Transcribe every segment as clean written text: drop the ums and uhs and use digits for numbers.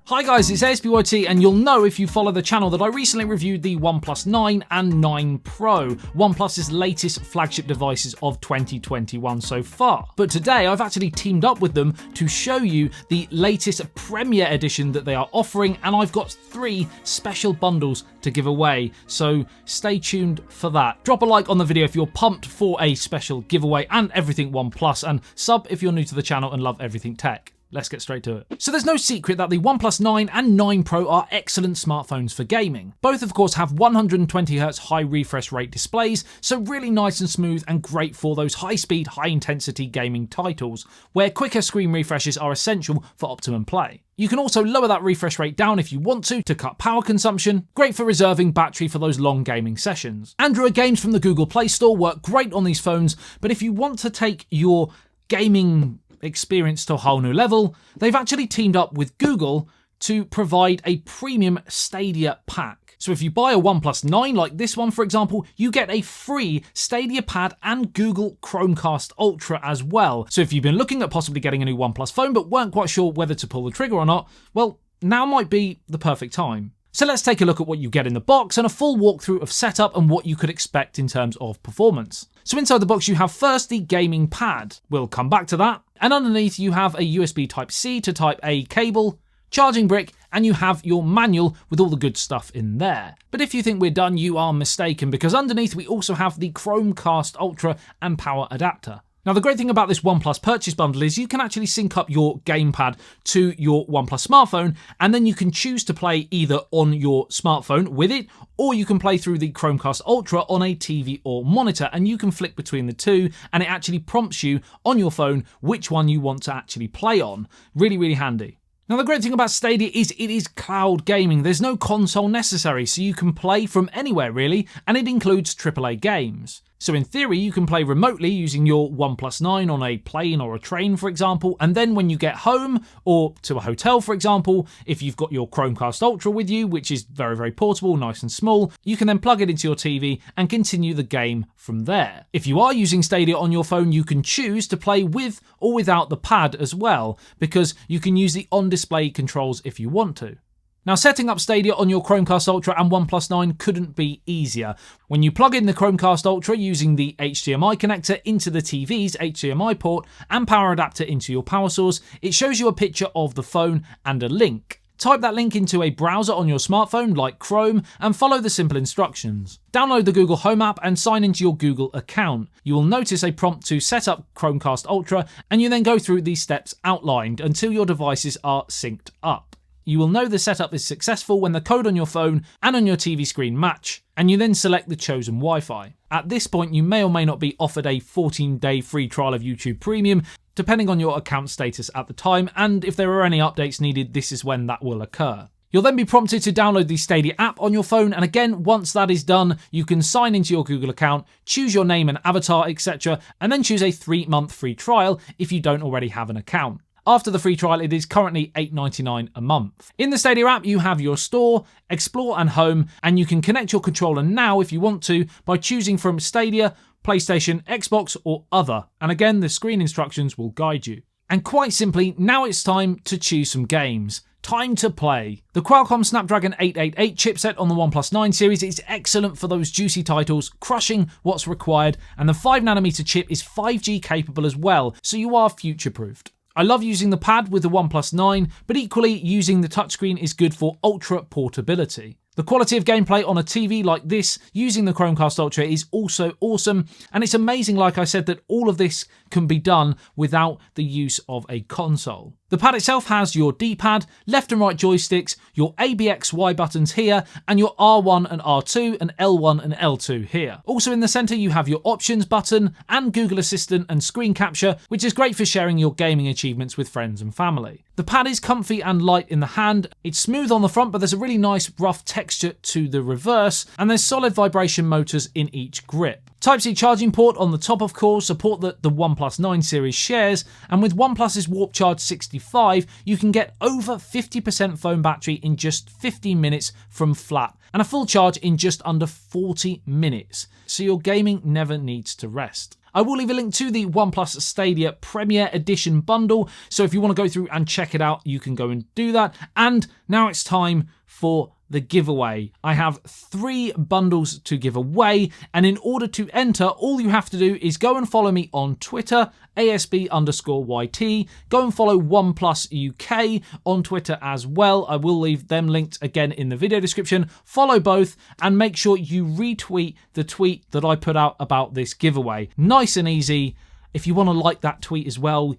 Hi guys, it's ASBYT, and you'll know if you follow the channel that I recently reviewed the OnePlus 9 and 9 Pro, OnePlus's latest flagship devices of 2021 so far. But today I've actually teamed up with them to show you the latest Premier Edition that they are offering, and I've got 3 special bundles to give away, so stay tuned for that. Drop a like on the video if you're pumped for a special giveaway and everything OnePlus, and sub if you're new to the channel and love everything tech. Let's get straight to it. So there's no secret that the OnePlus 9 and 9 Pro are excellent smartphones for gaming. Both of course have 120Hz high refresh rate displays, so really nice and smooth and great for those high-speed, high-intensity gaming titles, where quicker screen refreshes are essential for optimum play. You can also lower that refresh rate down if you want to cut power consumption, great for reserving battery for those long gaming sessions. Android games from the Google Play Store work great on these phones, but if you want to take your gaming experience to a whole new level, they've actually teamed up with Google to provide a premium Stadia pack. So if you buy a OnePlus 9 like this one for example, you get a free Stadia pad and Google Chromecast Ultra as well. So if you've been looking at possibly getting a new OnePlus phone but weren't quite sure whether to pull the trigger or not, well, now might be the perfect time. So let's take a look at what you get in the box and a full walkthrough of setup and what you could expect in terms of performance. So inside the box you have first the gaming pad. We'll come back to that. And underneath you have a USB Type-C to Type-A cable, charging brick, and you have your manual with all the good stuff in there. But if you think we're done, you are mistaken, because underneath we also have the Chromecast Ultra and power adapter. Now the great thing about this OnePlus purchase bundle is you can actually sync up your gamepad to your OnePlus smartphone, and then you can choose to play either on your smartphone with it, or you can play through the Chromecast Ultra on a TV or monitor, and you can flick between the two, and it actually prompts you on your phone which one you want to actually play on. Really, really handy. Now the great thing about Stadia is it is cloud gaming. There's no console necessary, so you can play from anywhere really, and it includes AAA games. So in theory you can play remotely using your OnePlus 9 on a plane or a train for example, and then when you get home or to a hotel for example, if you've got your Chromecast Ultra with you, which is very, very portable, nice and small, you can then plug it into your TV and continue the game from there. If you are using Stadia on your phone, you can choose to play with or without the pad as well, because you can use the on-display controls if you want to. Now setting up Stadia on your Chromecast Ultra and OnePlus 9 couldn't be easier. When you plug in the Chromecast Ultra using the HDMI connector into the TV's HDMI port and power adapter into your power source, it shows you a picture of the phone and a link. Type that link into a browser on your smartphone like Chrome and follow the simple instructions. Download the Google Home app and sign into your Google account. You will notice a prompt to set up Chromecast Ultra, and you then go through these steps outlined until your devices are synced up. You will know the setup is successful when the code on your phone and on your TV screen match, and you then select the chosen Wi-Fi. At this point, you may or may not be offered a 14-day free trial of YouTube Premium, depending on your account status at the time, and if there are any updates needed, this is when that will occur. You'll then be prompted to download the Stadia app on your phone, and again, once that is done, you can sign into your Google account, choose your name and avatar, etc., and then choose a 3-month free trial if you don't already have an account. After the free trial, it is currently $8.99 a month. In the Stadia app, you have your store, explore and home, and you can connect your controller now if you want to by choosing from Stadia, PlayStation, Xbox or other. And again, the screen instructions will guide you. And quite simply, now it's time to choose some games. Time to play. The Qualcomm Snapdragon 888 chipset on the OnePlus 9 series is excellent for those juicy titles, crushing what's required, and the 5nm chip is 5G capable as well, so you are future-proofed. I love using the pad with the OnePlus 9, but equally using the touchscreen is good for ultra portability. The quality of gameplay on a TV like this using the Chromecast Ultra is also awesome, and it's amazing, like I said, that all of this can be done without the use of a console. The pad itself has your D-pad, left and right joysticks, your A, B, X, Y buttons here, and your R1 and R2 and L1 and L2 here. Also in the centre you have your options button and Google Assistant and screen capture, which is great for sharing your gaming achievements with friends and family. The pad is comfy and light in the hand, it's smooth on the front but there's a really nice rough texture to the reverse, and there's solid vibration motors in each grip. Type-C charging port on the top of course, support that the OnePlus 9 series shares, and with OnePlus's Warp Charge 65 you can get over 50% phone battery in just 15 minutes from flat, and a full charge in just under 40 minutes, so your gaming never needs to rest. I will leave a link to the OnePlus Stadia Premier Edition bundle, so if you want to go through and check it out, you can go and do that. And now it's time for the giveaway. I have 3 bundles to give away, and in order to enter, all you have to do is go and follow me on Twitter, ASB_YT. Go and follow OnePlus UK on Twitter as well. I will leave them linked again in the video description. Follow both and make sure you retweet the tweet that I put out about this giveaway. Nice and easy. If you want to like that tweet as well,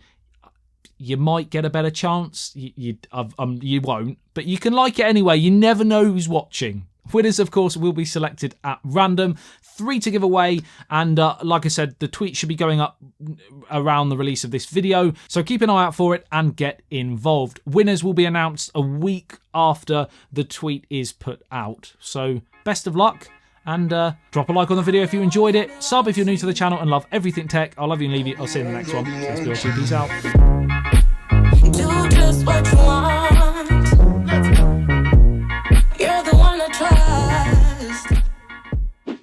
you might get a better chance. You won't, but you can like it anyway. You never know who's watching. Winners, of course, will be selected at random. 3 to give away, and like I said, the tweet should be going up around the release of this video, so keep an eye out for it and get involved. Winners will be announced a week after the tweet is put out, so best of luck. And drop a like on the video if you enjoyed it. Sub if you're new to the channel and love everything tech. I love you and leave you. I'll see you in the next one. ASBYT, peace out. Do just what you want. You're the one I try.